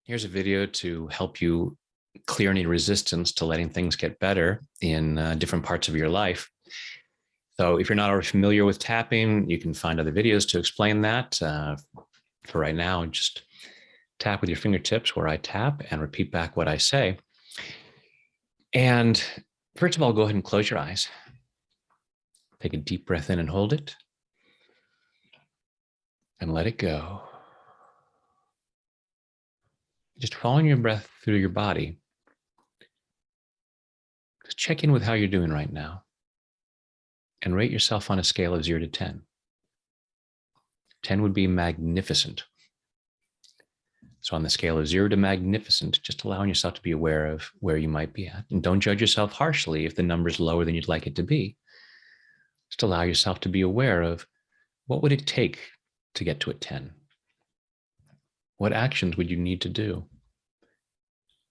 Here's a video to help you clear any resistance to letting things get better in different parts of your life. So if you're not already familiar with tapping, you can find other videos to explain that. For right now, just tap with your fingertips where I tap and repeat back what I say. And first of all, go ahead and close your eyes. Take a deep breath in and hold it. And let it go. Just following your breath through your body. Just check in with how you're doing right now. And rate yourself on a scale of 0 to 10. 10 would be magnificent. So on the scale of 0 to magnificent, just allowing yourself to be aware of where you might be at. And don't judge yourself harshly if the number is lower than you'd like it to be. Just allow yourself to be aware of what would it take to get to a 10? What actions would you need to do?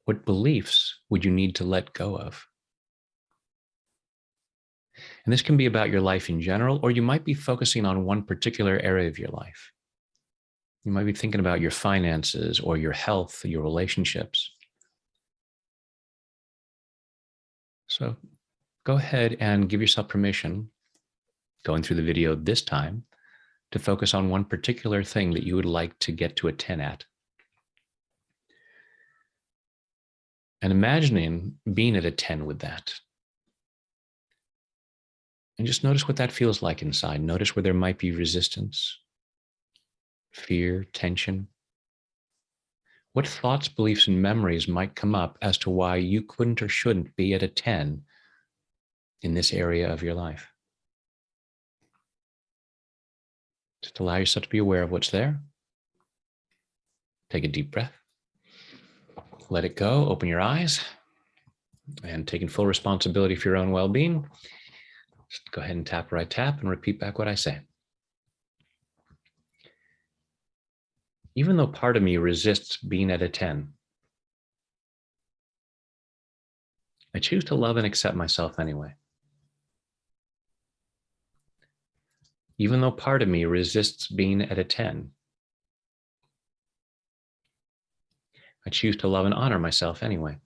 What beliefs would you need to let go of? And this can be about your life in general, or you might be focusing on one particular area of your life. You might be thinking about your finances or your health, or your relationships. So go ahead and give yourself permission, going through the video this time, to focus on one particular thing that you would like to get to a 10 at. And imagining being at a 10 with that. And just notice what that feels like inside. Notice where there might be resistance, fear, tension. What thoughts, beliefs, and memories might come up as to why you couldn't or shouldn't be at a 10 in this area of your life? Just allow yourself to be aware of what's there. Take a deep breath. Let it go. Open your eyes. And taking full responsibility for your own well-being, just go ahead and tap where I tap and repeat back what I say. Even though part of me resists being at a 10, I choose to love and accept myself anyway. Even though part of me resists being at a 10, I choose to love and honor myself anyway.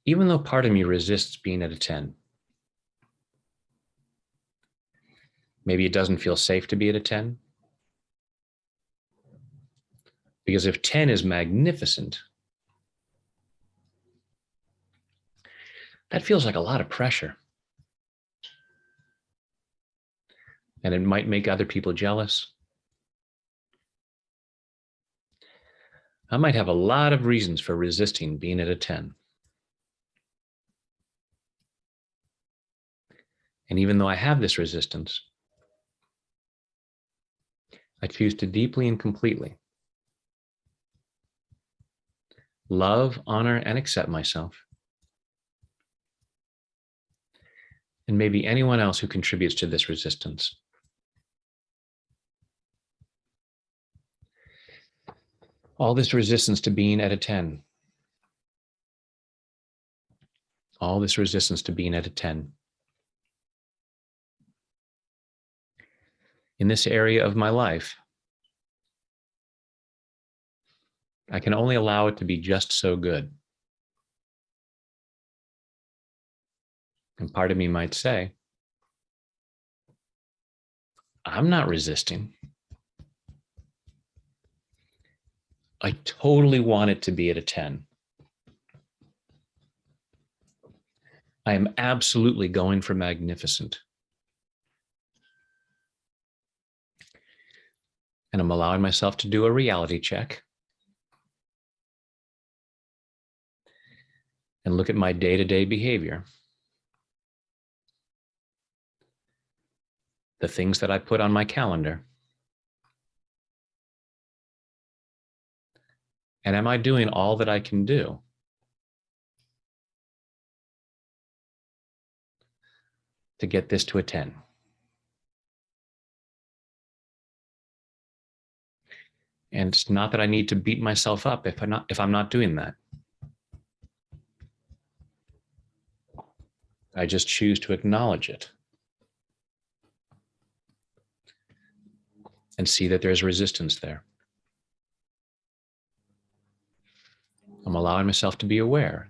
Even though part of me resists being at a 10, maybe it doesn't feel safe to be at a 10. Because if 10 is magnificent, that feels like a lot of pressure. And it might make other people jealous. I might have a lot of reasons for resisting being at a 10. And even though I have this resistance, I choose to deeply and completely love, honor, and accept myself, and maybe anyone else who contributes to this resistance. All this resistance to being at a 10. All this resistance to being at a 10. In this area of my life, I can only allow it to be just so good. And part of me might say, I'm not resisting. I totally want it to be at a 10. I am absolutely going for magnificent. And I'm allowing myself to do a reality check and look at my day-to-day behavior. The things that I put on my calendar. And am I doing all that I can do to get this to a 10? And it's not that I need to beat myself up if I'm not doing that. I just choose to acknowledge it and see that there's resistance there. allowing myself to be aware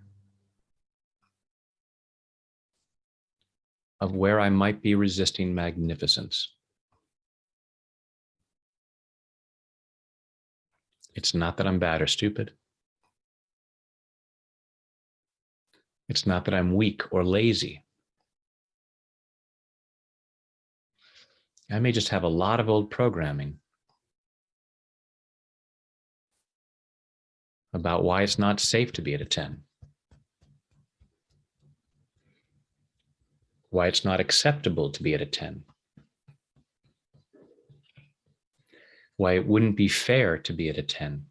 of where I might be resisting magnificence. It's not that I'm bad or stupid. It's not that I'm weak or lazy. I may just have a lot of old programming about why it's not safe to be at a 10, why it's not acceptable to be at a 10, why it wouldn't be fair to be at a 10.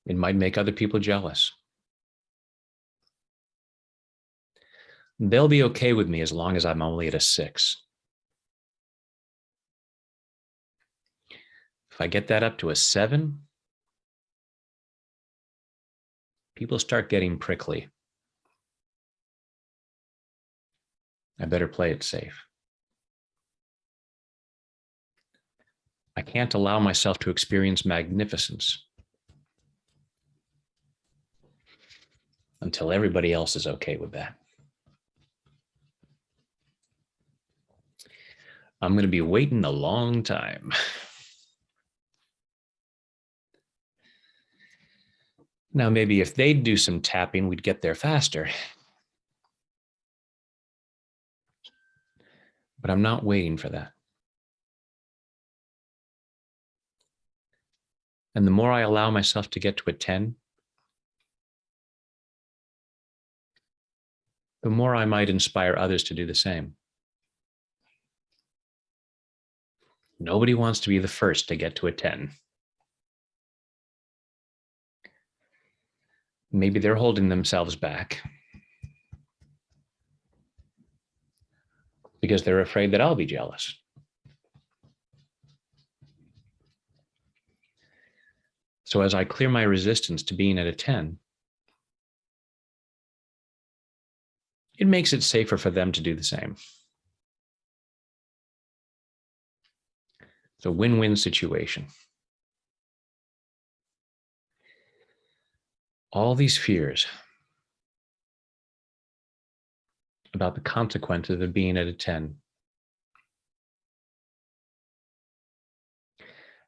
It might make other people jealous. They'll be okay with me as long as I'm only at a 6. If I get that up to a 7, people start getting prickly. I better play it safe. I can't allow myself to experience magnificence until everybody else is okay with that. I'm going to be waiting a long time. Now, maybe if they'd do some tapping, we'd get there faster. But I'm not waiting for that. And the more I allow myself to get to a 10, the more I might inspire others to do the same. Nobody wants to be the first to get to a 10. Maybe they're holding themselves back because they're afraid that I'll be jealous. So as I clear my resistance to being at a 10, it makes it safer for them to do the same. It's a win-win situation. All these fears about the consequences of being at a 10.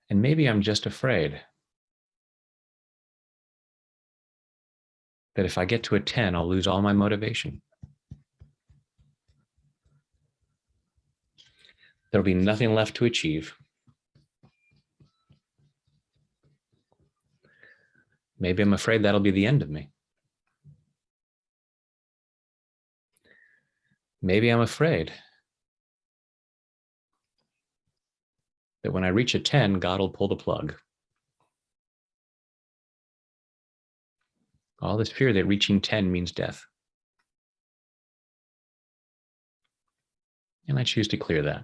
And maybe I'm just afraid that if I get to a 10, I'll lose all my motivation. There'll be nothing left to achieve. Maybe I'm afraid that'll be the end of me. Maybe I'm afraid that when I reach a 10, God will pull the plug. All this fear that reaching 10 means death. And I choose to clear that.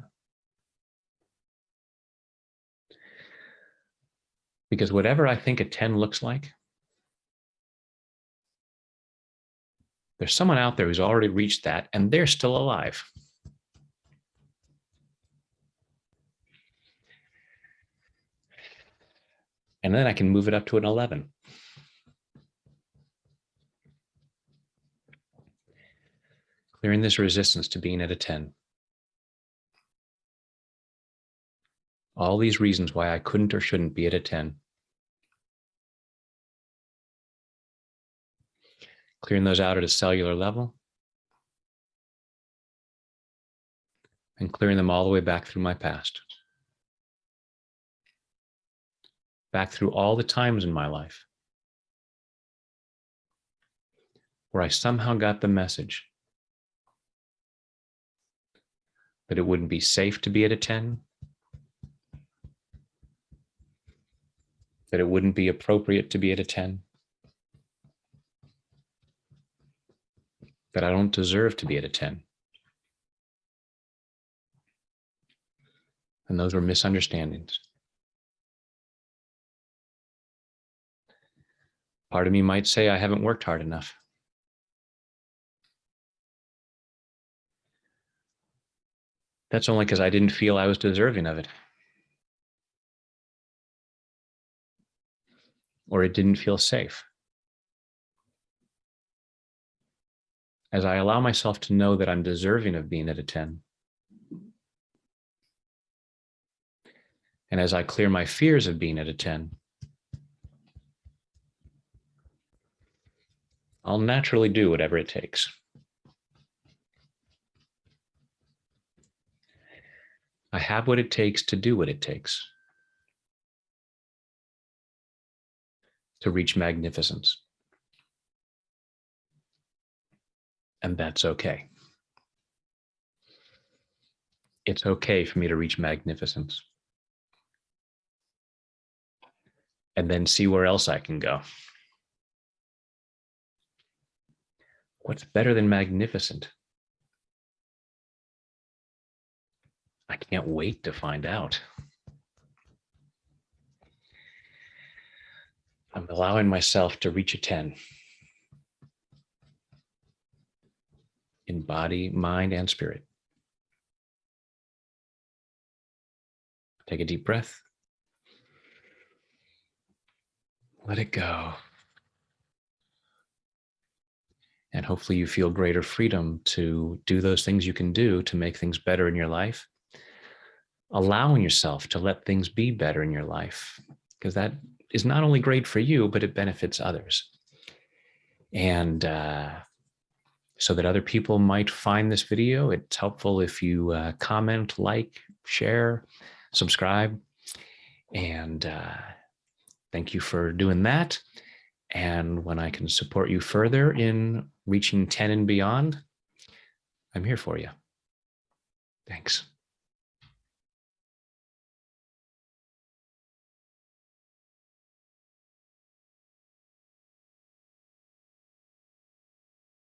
Because whatever I think a 10 looks like, there's someone out there who's already reached that and they're still alive. And then I can move it up to an 11. Clearing this resistance to being at a 10. All these reasons why I couldn't or shouldn't be at a 10. Clearing those out at a cellular level. And clearing them all the way back through my past. Back through all the times in my life where I somehow got the message that it wouldn't be safe to be at a 10, that it wouldn't be appropriate to be at a 10, that I don't deserve to be at a 10. And those were misunderstandings. Part of me might say I haven't worked hard enough. That's only because I didn't feel I was deserving of it. or it didn't feel safe. As I allow myself to know that I'm deserving of being at a 10, and as I clear my fears of being at a 10, I'll naturally do whatever it takes. I have what it takes to do what it takes to reach magnificence. And that's okay. It's okay for me to reach magnificence. And then see where else I can go. What's better than magnificent? I can't wait to find out. I'm allowing myself to reach a 10 in body, mind, and spirit. Take a deep breath. Let it go. And hopefully you feel greater freedom to do those things you can do to make things better in your life. Allowing yourself to let things be better in your life, because that is not only great for you, but it benefits others. And so that other people might find this video, it's helpful if you comment, like, share, subscribe. And thank you for doing that. And when I can support you further in reaching 10 and beyond, I'm here for you. Thanks.